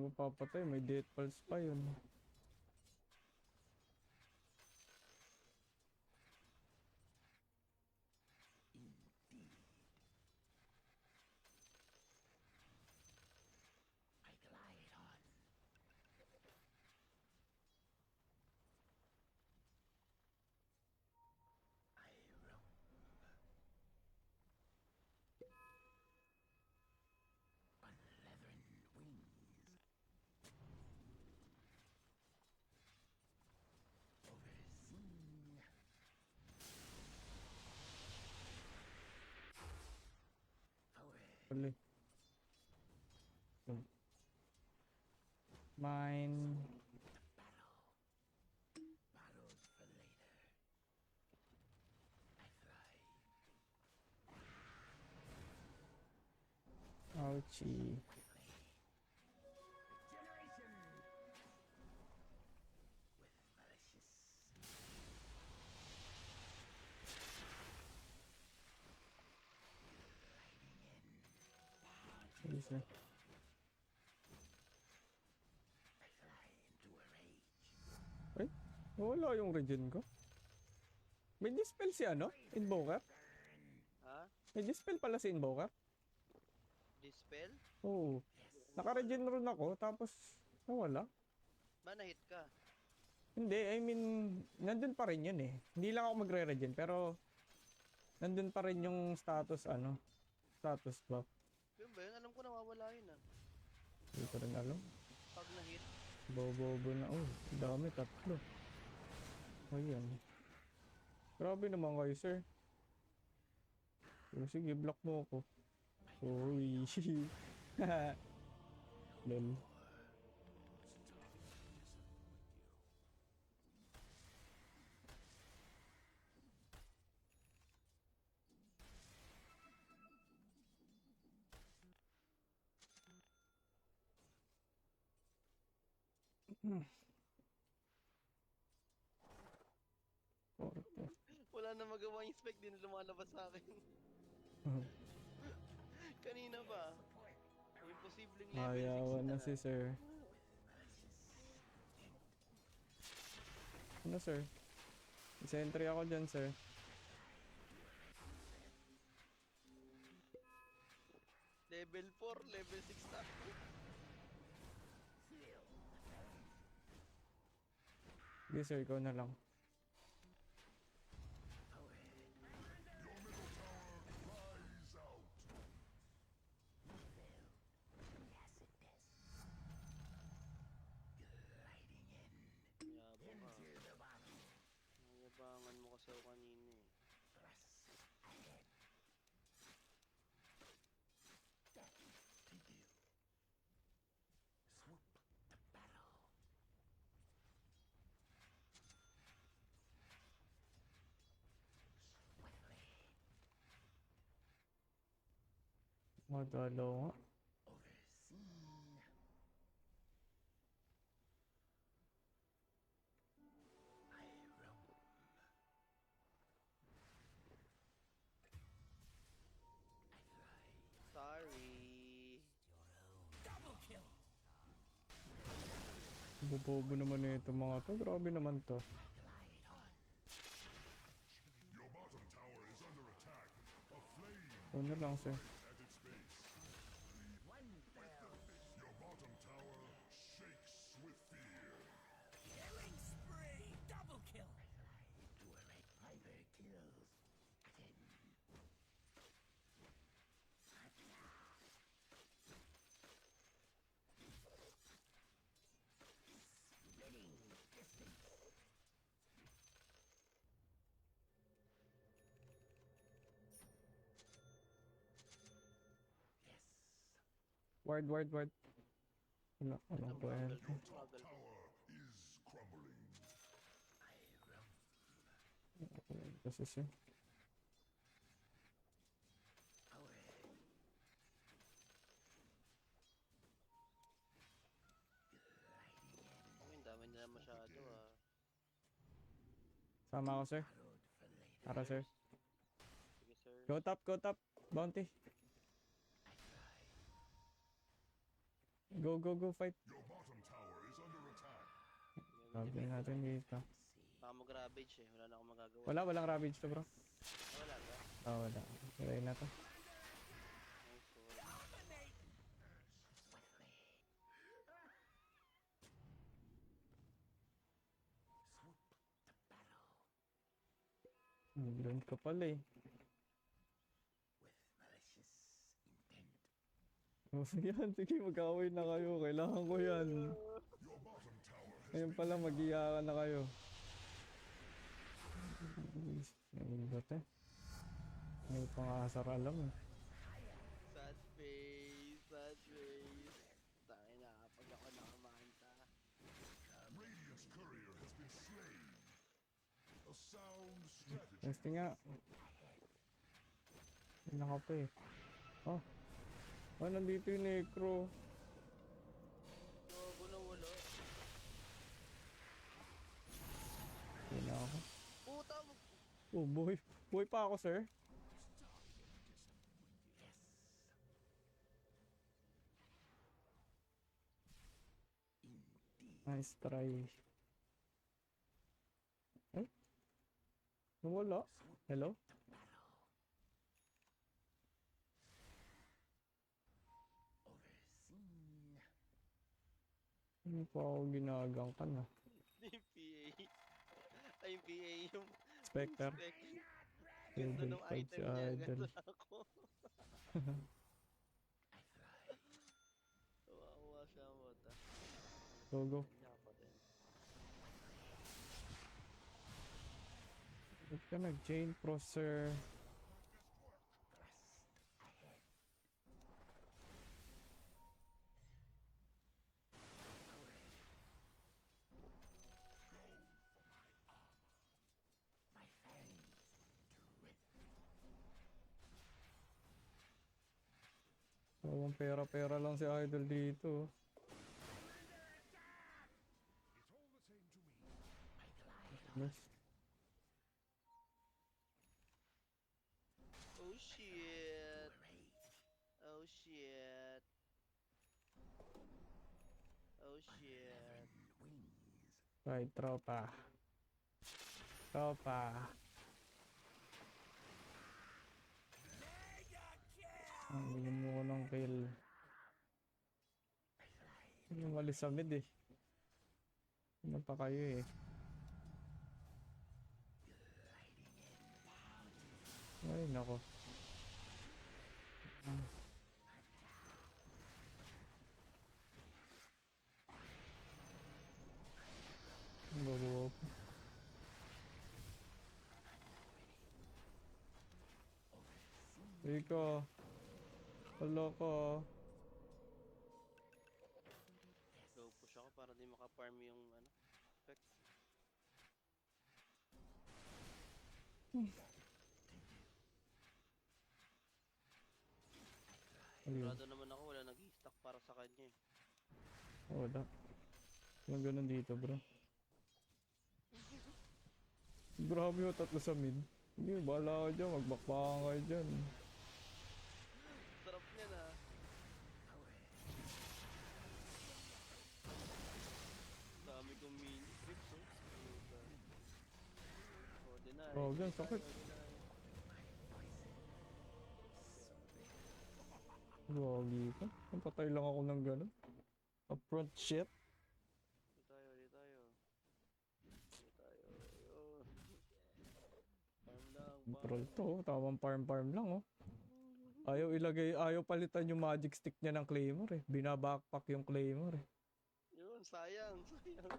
mapapatay. May death pulse pa yun. Huli. Mine. Ouchie. Sige. Ay, wala yung regen ko. May dispel si ano? Invoker? Ha? May dispel pala si Invoker? Dispel? Oo. Naka-regen ron ako, tapos nawala. Ba, na-hit ka? Hindi, I mean, nandun pa rin yun eh. Hindi lang ako magre-regen, pero nandun pa rin yung status, ano, status buff. Yun ba yun? Alam ko nawawala yun ah. Hindi ko rin alam. Pag na-hit. Bobo na. Oh, dami, tatlo. Oh, yan. Grabe naman kayo, sir. Pero sige, block mo ako. Uy. Lol. Wala na magawa yung spec, din lumalabas sa akin. Kanina ba? Imposibleng level 6 Ayawan na na. si sir. Ano, sir? Isa entry ako dyan, sir. Level 4, level 6 na. Sige, sir, ikaw na lang. Yabang ka. Nayabangan mo kasi ako kanina eh. Madalo nga. Sorry. Bobo naman na ito mga to. Grabe naman to. Your bottom tower is under attack. A flame Ano lang, sir. at its base. Your bottom tower shakes with fear. Killing spree! Double kill! Ward. Ano po yan? Your top tower is crumbling. Kasi sir. Ang dami nila masyado ah. Sama ako, sir. Tara, sir. Sige sir. Go top. Bounty. Go, go, go, fight. Your bottom tower is under attack. Sabi natin dito. Baka mag-ravage eh. Wala na akong magagawa. Walang ravage to, bro. Ah, wala ba? Wala. Kaya na to. Nice one. Dominate! Doon ka pala eh. Oh, yan, sige, mag-away na kayo. Kailangan ko yan. Your bottom tower has Ngayon pala, mag-iyakan na kayo. Ngayon ba ito? May pangasar alam eh. Sad face, sad face. Tayo na, pag ako nakamanta. Radiant's courier has been slain. A sound strategy. Testing nga. Hindi na ka pa eh. Oh. Oh, nandito yung necro. Gago na wala. Hindi na ako. Puta! Oh, buhay. Buhay pa ako, sir. Nice try. Eh? Wala. Hello? Ano pa ako ginagang ka na? Yung PA. Ay, yung PA yung... Spectre. spec. Ganda Level ng 5 item si niya. Idol. Ganda ako. Kawawa siya mo ta. Go, go. Niya pa din. Ba't ka nag-chain pro, sir? Ang pera-pera lang si Idol dito. Yes. Oh shit. Oh shit. Oh shit. Right, tropa. Tropa. Mega kill! Ang bilim mo ko ng kill. Yung walis sa mid eh. Ano pa kayo eh. Ay, nako. Bago ako. Rico. Hello ko. Go push ako para di maka-farm yung ano. Spec. Ayun. Sigurado naman ako wala nag-i-stack para sa kanya eh. Wala. Walang ganun dito, bro. Grabe yung tatlo sa mid. Hindi, bahala ka dyan. Magbakbakan kayo dyan. Sarap niya na. Dami kong mini trips oh. Puta. Oh, deny. Oh, gan, sakit. Wagi ka. Napatay lang ako ng ganun. Upfront shit. Di tayo, di tayo. Di tayo. Ayun. Farm lang, Control to. Tamang farm lang oh. Ayaw palitan yung magic stick niya ng claymore eh. Binabackpack yung claymore eh. Yun, sayang, sayang.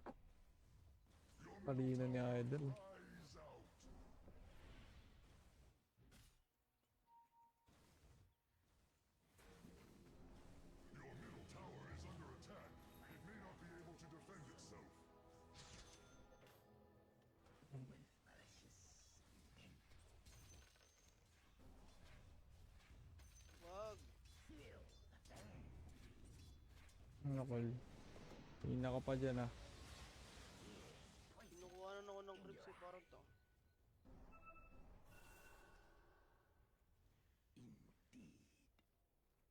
Talino ni Idol. Eyes out. Your middle tower is under attack. It may not be able to defend itself. Wag. Ano call? Hina ka pa dyan ah. Kinukuha na ako ng creeps eh, parang to.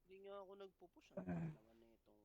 Hindi nga ako nagpupush. Ano naman na itong...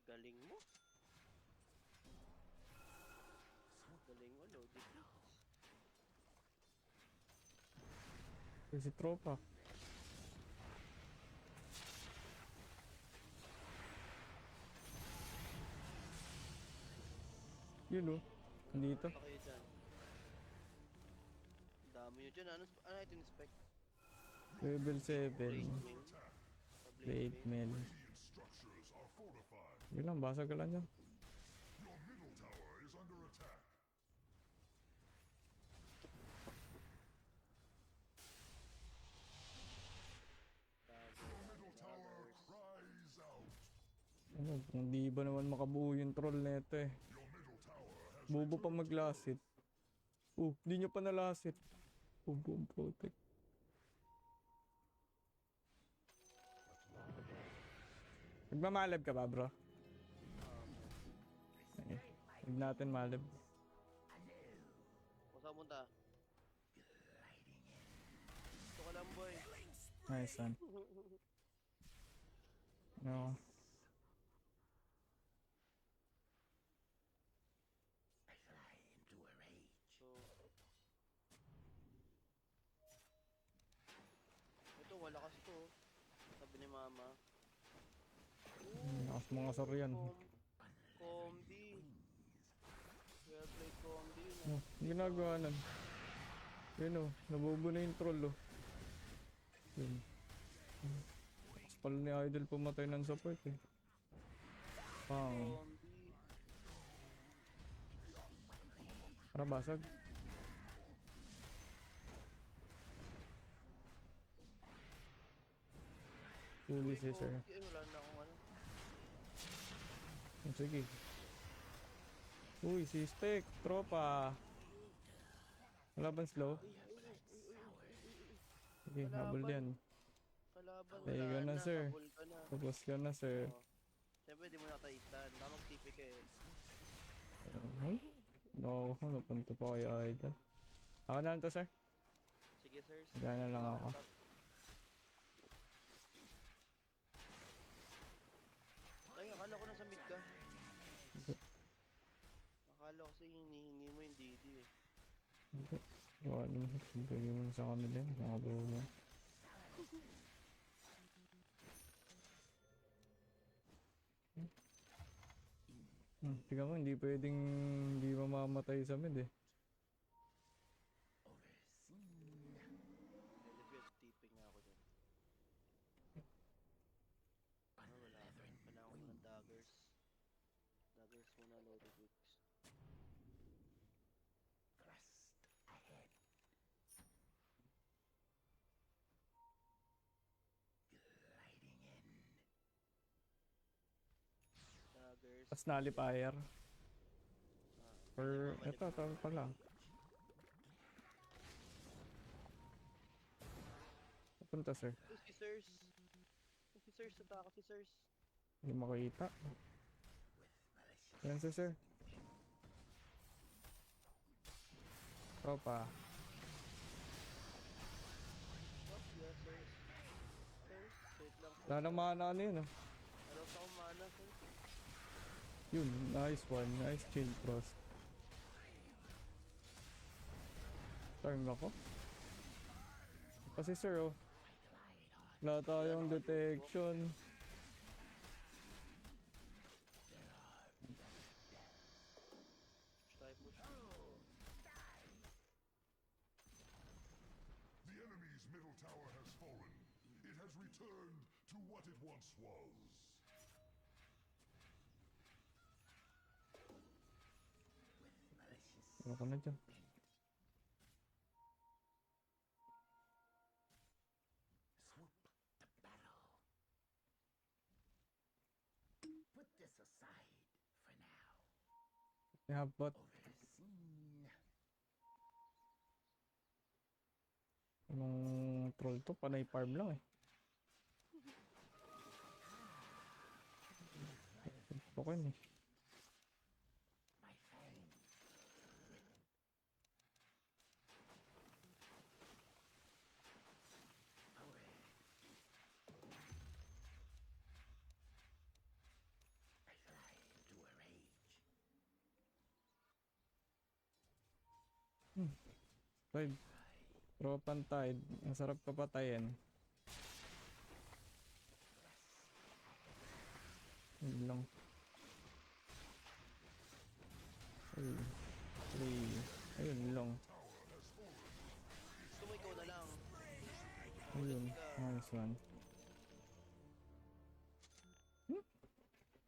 Galing mo. Galing mo, loaded. Si tropa. Yun oh. Dito. Pa kayo dyan. Ang dami nyo dyan. Ano ito inspect? Level 7. Blade Plate mail. mail. Radiant structures are fortified. Yun lang, basag ka lang yan. Your middle tower is under attack. Your middle tower cries out. Ano, kung di ba naman makabuo yung troll neto eh. Your middle tower has Bobo pa maglasit. Di nyo pa nalasit. Bobo ang protect. Nagmamalab ka ba, bro? Okay. Huwag natin malab. Kung saan punta? Gusto ko lang, boy. Nice one. No. So... Ito, wala kasi to. Sabi ni mama. Lakas mga sar yan. Combi. Well played combi. Ginagawa nun. Yun oh, nabubo na yung troll oh. Yun. Tapos pala ni Idol pumatay ng support eh. Pang. Combi. Para basag. Huli si sir. Combi. Ay, wala na akong ano. Sige. Uy, si Spec, tropa. Wala bang slow? Sige, habol yan. Kalaban, There you go na, sir. Habol ka na. Tapos ka na, sir. Oh. Siyempre, di mo nakataistan. Baka mag-TP ka eh. No, napunta pa kay Idol. Ako na lang to, sir. Sige, sir. Gana lang ako. Ay, akala ko nasa mid ka. Akala ko kasi hinihingi mo yung DD eh. Hindi. Wala naman. Bigyan mo na sa kanila yun. Nakaburo mo. Tingnan mo, hindi pwedeng hindi mamamatay sa mid eh. Elevate, TP nga ako dyan. Ano, wala. Kailangan ko ng daggers. Daggers muna, loaded wicks. Daggers. Tapos nullifier. Ah, Or, ito pala. Punta, sir. Uy, si Sirs. Si Sirs, nataka si Sirs. Hindi makita. Yan si sir. Tropa. Oh, yes, Sirs. Sirs, wait lang. Wala nang mana ano yun ah. Alam sa akong mana, Sirs. Yun, nice one. Nice chain cross. Turn ako. Kasi sir oh. Wala tayong detection. Push tayo, push. The enemy's middle tower has fallen. It has returned to what it once was. Ano ka na dyan? Put this aside for now. Yeah, but anong troll to? Panay farm lang eh. Okay eh. Tide. Tropan Tide. Ang sarap kapatayin. Yun lang. 3. Ayun lang. Gusto mo ikaw na lang. Ayun. Nice one.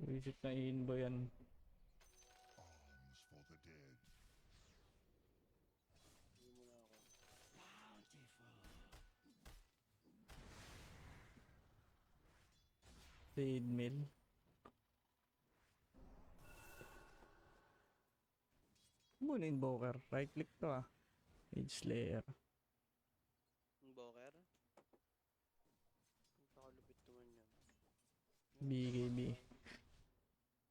Visit na inbo yan. Alms for the dead. Hindi mo na ako. Fade mill. Muna invoker. Right click to ah. Age Slayer. Invoker? Ang pakalupit naman yan. BKB.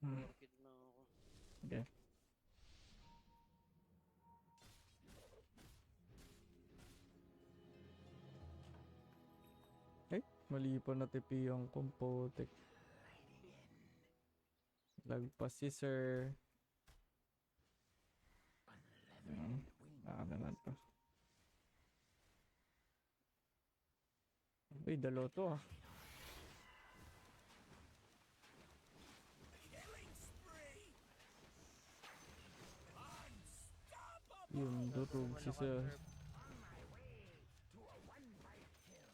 Orchid na ako. Okay. Mali pa na tipi yung kompotek. Lagpas si sir. Naman to. Uy, dalo to ah. Yun, durog si sir. On my way to a one-bite kill.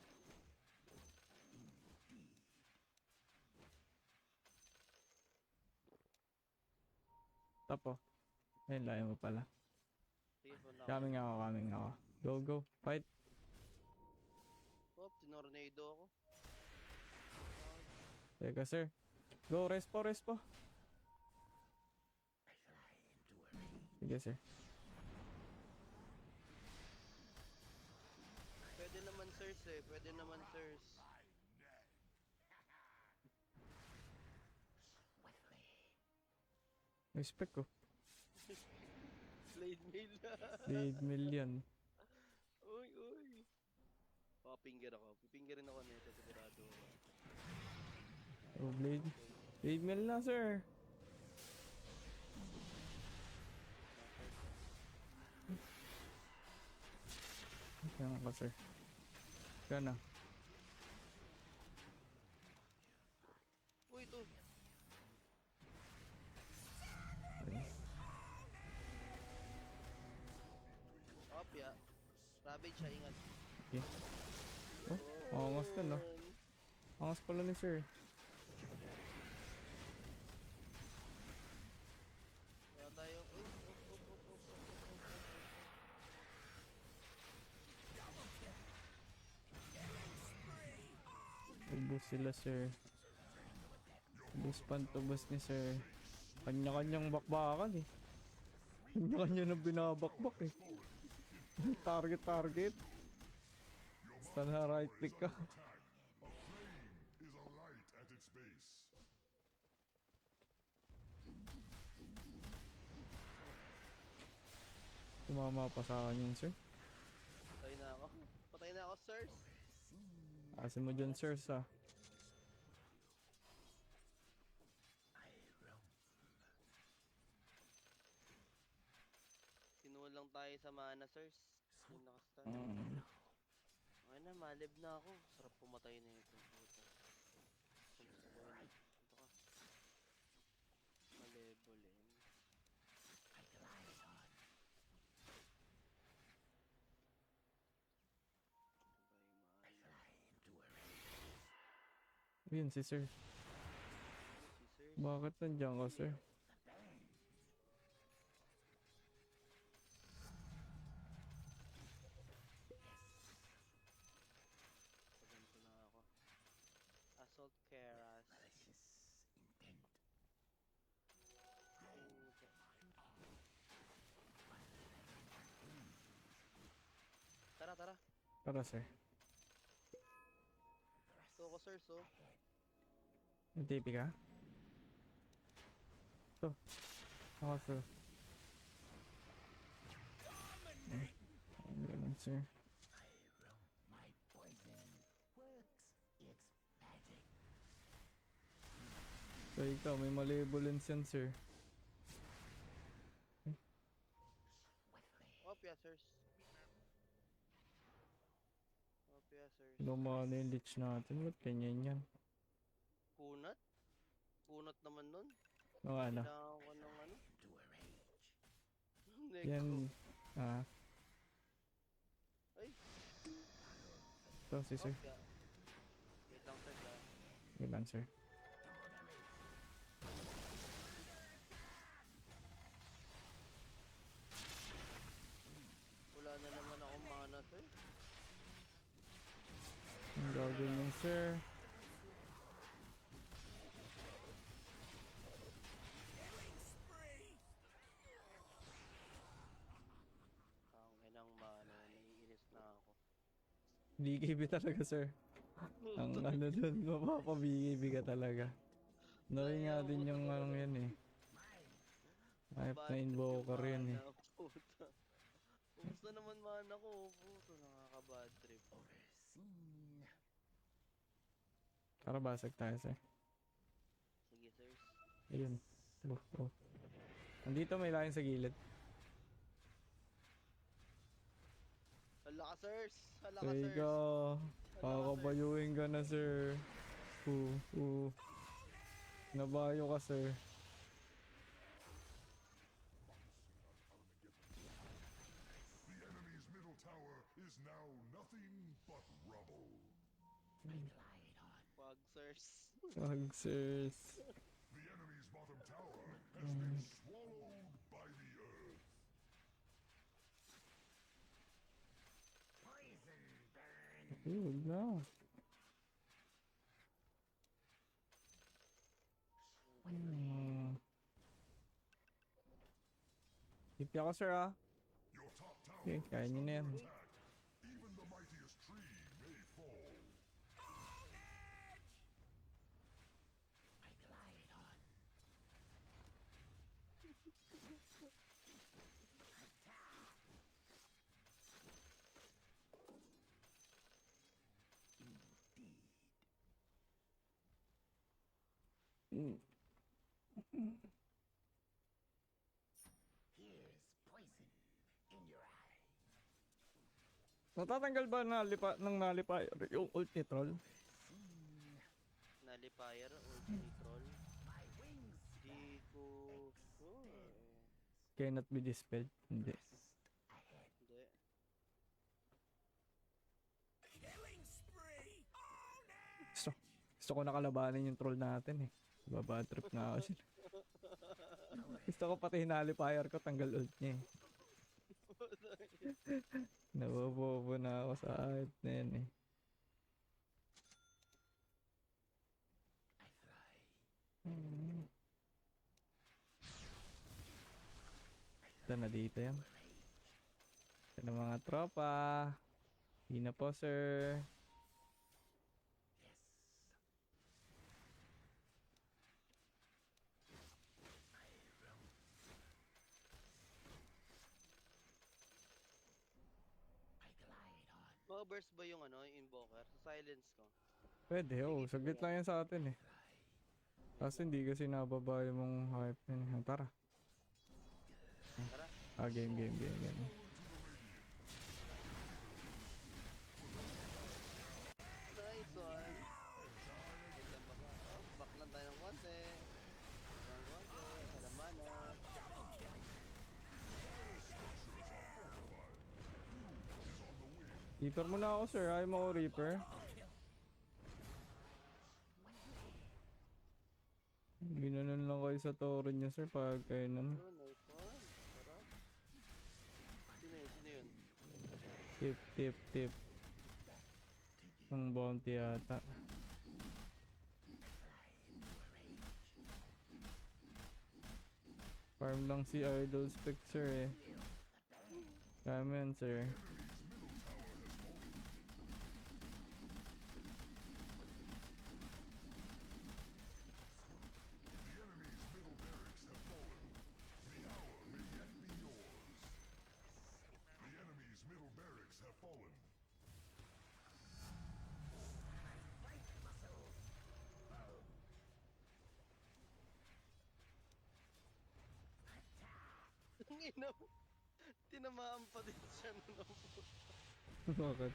Tapo. Ayun, layo mo pala. Sige po na ako. Coming ako. Go, go. Fight. Oh, tinornado ako. Teka, sir. Go, respo. I fly into a ring. Sige, sir. Pwede naman sirs eh. Pwede naman sirs. Swiftly. Respect ko. Blade mail. Lead million. Uy, uy. Papinger ako. Pipingerin ako nito. Sigurado. Oh, blade. Blade mill na, sir. Kaya ka, sir. Kaya na. Uy, ito. Opya. Ravage siya, ingat. Okay. Oh, angas ka, no? Angas pala ni sir. Kaya tayo. Uy, Ubus sila, sir. Ubus pantubos ni sir. Kanya-kanyang bakbakan eh. Kanya-kanya na binabakbak eh. Target. Basta na right click ka. A flame is a light at its base. Tumama pa sa akin yun, sir. patay na ako. Patay na ako, sirs. Asin mo dyan, sir, sa. Sinuwan lang tayo sa mana, sirs. Yung nakastan. Okay na, malib na ako. Sarap pumatay na ito. Puta. Gusto ko yun. Ito ka. Malebolin. I glide on. Sabay mahal. Fly into a ring. Yun, si sir. Si sirs. Bakit nandiyan ka, sir? Paganto na ako. Assault Keras. Malicious intent. Puta. Tara. Tara, sir. Ito ko, sirs, oh. May TP ka? Ito. Ako, sir. Ganun, sir. My poison works its magic. So, ikaw, may malevolence yan, sir. Swiftly. Opya, sirs. Lumana yung lich natin. Ba't ganyan yan? Kunat? Kunat naman nun. O ano? Kailangan ko ng ano? To a rage. Necro. Yan. Ah. Ay, Ito si sir. okay. Wait lang sir ah. Good answer. Wala na naman akong mana sir. Ang gagawin yung sir. Ang inang mana, naiinis na ako. BKB talaga sir. Ang ano dun, mapapa-BKB ka talaga. Knowing nga din yung anong yan eh. Hype na invoker yun eh. Mana, puta. Ubus na naman mana ko, puto. Nakaka-bad trip. Overseen. Para basag tayo sir. Sige sirs. Ayun. Oh. Nandito may line sa gilid. Hala ka sirs! Hala ka There you sirs! go. Kakabayuin ka na sir. Nabayo ka sir. The enemy's middle tower is now nothing but rubble. Glide on. Wag sirs. Wag sirs. The enemy's bottom tower has been swallowed by the earth. Poison burn. Huwag na. Tipi ako sir ah. Your top tower Okay, kaya nyo na yan. is attacked. Even the mightiest tree may fall. I glide on. Mm. Here's poison in your eye. Natatanggal ba ng nalipa yung ult ni troll? Nullifier or control. My wings Di ko... Oh, Cannot be dispelled. Hindi. ahead. hindi. Killing spree. Gusto ko nakalabanin yung troll natin eh. Babad trip na ako siya. Gusto ko pati hinalifier ko tanggal ult niya eh. Nabobobo na ako sa hype na yan eh. I fly. Ito na dito yan. Ito na mga tropa. Hindi na po sir. Yes. I roam. I glide on. Makaburst ba yung ano, yung invoker? Sa silence ko. Pwede oh. Saglit lang yan sa atin eh. Kaso hindi kasi nababa yung mong hype yan. Tara. Tara. Ah, game. Nice one! Ganda ba ka? Oh, back lang tayo ng konti. Sa mana. Reaper mo na ako sir. Ayaw mo ako Reaper. Ginanon lang kayo sa toro niya sir pag kayo nun. Oh, nice one. Tara. Sino yun? Sino yun? Tip. Ang bounty yata. Farm lang si Idol Spec sir eh. Kaya mo yan sir. The enemy's middle barracks have fallen. The hour may yet be yours. The enemy's middle barracks have fallen. Ang ina mo. Tinamaan pa din siya nun. Bakit?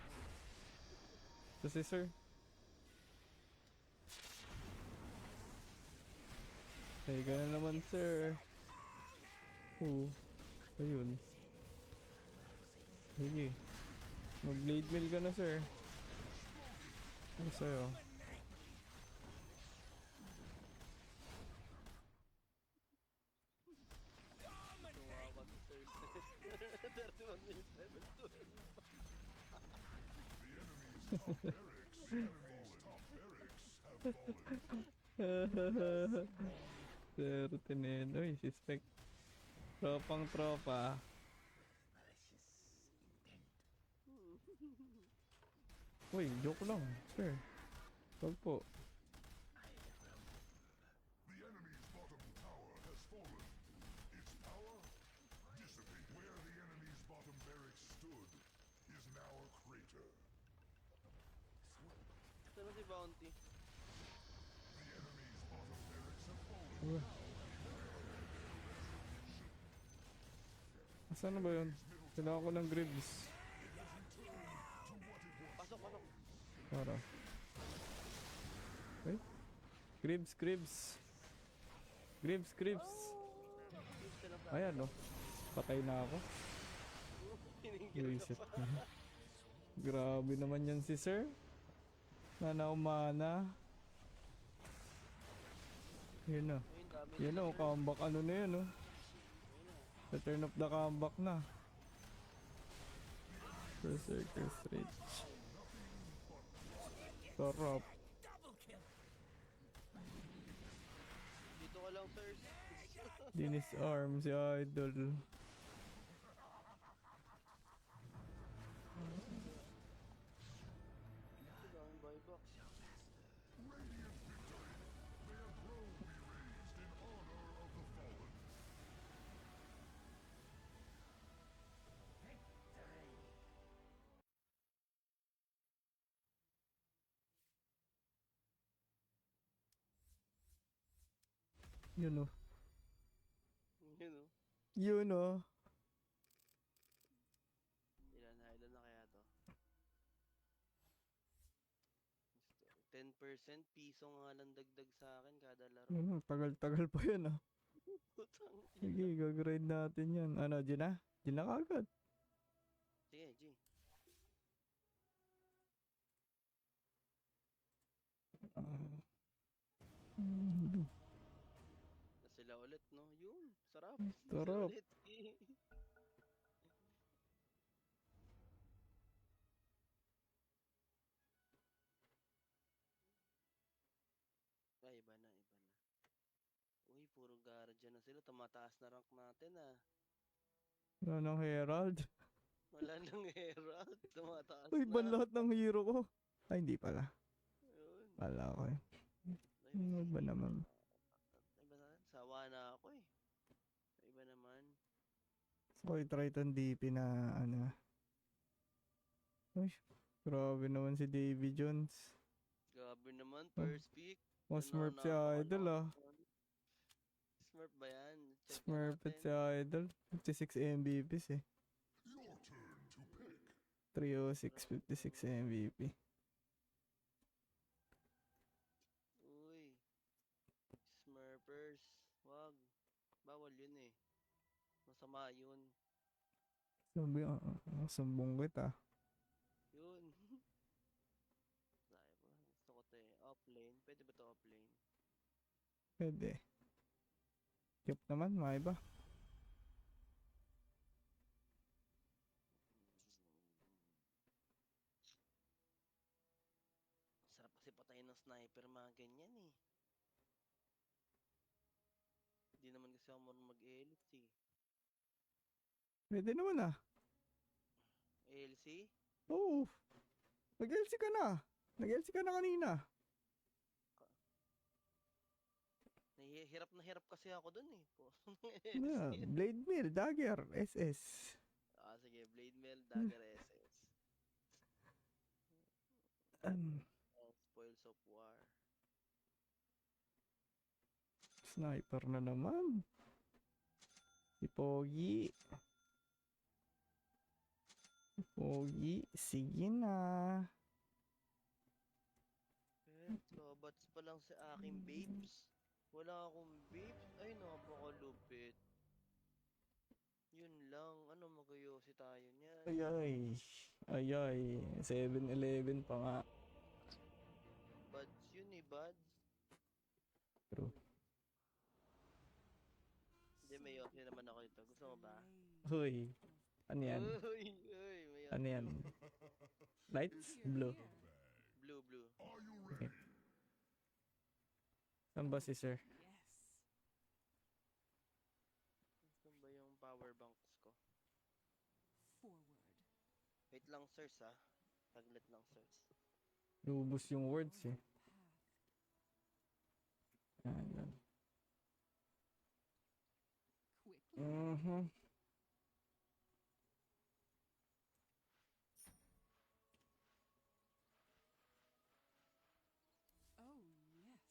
Ito si sir. Teka na naman sir. Oo. Ayun. Sige. Mag-blade mill ka na sir. Ano sa'yo? Kawawa si Sir. 31 minutes level 2. Sir Tineno, suspect. Tropang tropa. Uy, joke lang, sir. Wag po. The enemy's bottom tower has fallen. Its power dissipate. Where the enemy's bottom barracks stood is now a crater. Saan na si Bounty? The enemy's bottom barracks have fallen. Asan na ba yun? Kailangan ko ng grips. Pasok, pasok. Para. Okay. Grips, grips. Grips, grips. Please ka lang sa Ayan, no. Patay na ako. Hiningil ka Reset pa. na. Grabe naman yan si sir. Nanaumana. Yun na. Ayun, dami Yun na, comeback ano na yun, no. Return of the comeback na. Berserker's Reach. Sarap. Dito ka lang, sir. Dinis Arm si Idol. Ito daming buyback. Radiant victory. Their throne be raised in honor of the fallen. Yun, no. Yun o. Yun, no. Ilan na kaya to? 10% piso nga lang dagdag sa akin kada laro. Yun, no. Tagal-tagal pa yun, ah. Putang Sige, ina. gagrind natin yan. Ano, Gina? Gina kagad. Sige, G. Mm, Na sila ulit, no? Yun, sarap. Sarap. Ulit. Ay, iba na, iba na. Uy, puro guardian na sila. Tumataas na rank natin, ah. Ano ng Herald? Wala nang herald. Tumataas Uy, na. ban lahat ng hero ko? Ay, hindi pala. Yun. Pala ko eh. Ay, Ano ba naman? Iba na. Sawa na ako, eh. Iba naman. So, i-try tong DP na ano. Uy, grabe naman si Davy Jones. Grabe naman, first pick. Mas Smurf si Nananakaw Idol na ah. ako. Smurf ba yan? Check Smurf natin. at si Idol. 56 MVPs eh. Your turn to pick. 306, 56 MVP. Uy. Smurfers. Wag. Bawal yun eh. Masama yun. Sabi, sumbong kita. Yun. Sabi mo, gusto ko to eh. Offlane. Pwede ba to offlane? Pwede. Yup naman, may iba. Sarap kasi patayin ng sniper mga ganyan eh. Hindi naman kasi ako marunong mag-ALC. Pwede naman ah. ALC? Oo. Nag-LC ka na. Nag-LC ka na kanina. Hirap na hirap kasi ako dun eh. Yeah, ALC. Blade Mill, Dagger, SS. Ah, sige. Blade Mail, Dagger SS. Spoils of War. Sniper na naman. Si Pogi. Si Pogi, sige na. bots pa lang sa aking babes. Wala akong babes. Ay, napakalupit. Yun lang. Ano magayosi tayo niyan? Ayay. Ayay. 7-Eleven pa nga. Buds yun eh, buds. True. Hindi, may yosi naman ako ito. Gusto mo ba? Hoy. Ano yan? Uy, uy, may yosi. Ano yan? Lights? Blue. Blue, blue. Are you ready? Saan ba si sir? Yes. Saan ba yung power banks ko? Forward. Wait lang, sirs ah. Taglit lang, sirs. Lubos yung words eh. Path. Ayan. Quickly. Mhm. Oh, yes.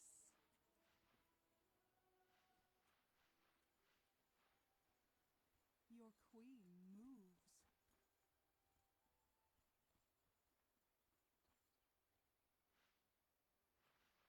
Your queen